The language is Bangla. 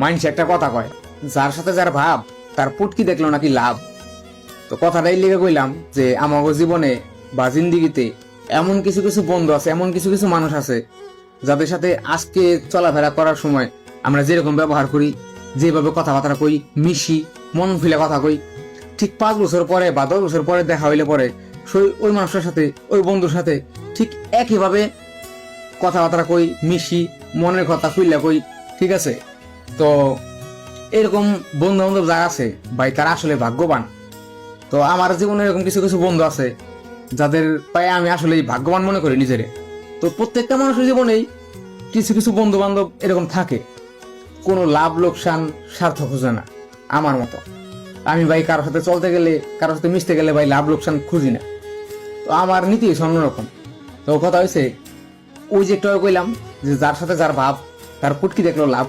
মাইন্ডসে একটা কথা কয়, যার সাথে যার ভাব তার পুটকি দেখলো নাকি লাভ। তো কথাটাই লিখে কইলাম যে আমাগো জীবনে বা জিন্দিগিতে এমন কিছু কিছু বন্ধু আছে, এমন কিছু কিছু মানুষ আছে যাদের সাথে আজকে চলাফেরা করার সময় আমরা যেরকম ব্যবহার করি, যেভাবে কথাবার্তা কই, মিশি, মন খুলে কথা কই, ঠিক 5 বছর পরে বা 10 বছর পরে দেখা হইলে পরে ওই মানুষটার সাথে, ওই বন্ধুর সাথে ঠিক একইভাবে কথাবার্তা কই, মিশি, মনের কথা খুইলা কই। ঠিক আছে? তো এরকম বন্ধু বান্ধব যারা আছে ভাই, তারা আসলে ভাগ্যবান। তো আমার জীবনে এরকম কিছু কিছু বন্ধু আছে যাদের পায়ে আমি আসলে ভাগ্যবান মনে করি নিজেরে। তো প্রত্যেকটা মানুষের জীবনেই কিছু কিছু বন্ধু বান্ধব এরকম থাকে, কোনো লাভ লোকসান স্বার্থ খোঁজে না। আমার মতো আমি ভাই কারোর সাথে চলতে গেলে, কারোর সাথে মিশতে গেলে ভাই লাভ লোকসান খুঁজি না। তো আমার নীতি হচ্ছে অন্যরকম। তো কথা হয়েছে ওই যে একটু আগে কইলাম যে যার সাথে যার ভাব তার পুটকি দেখলো লাভ।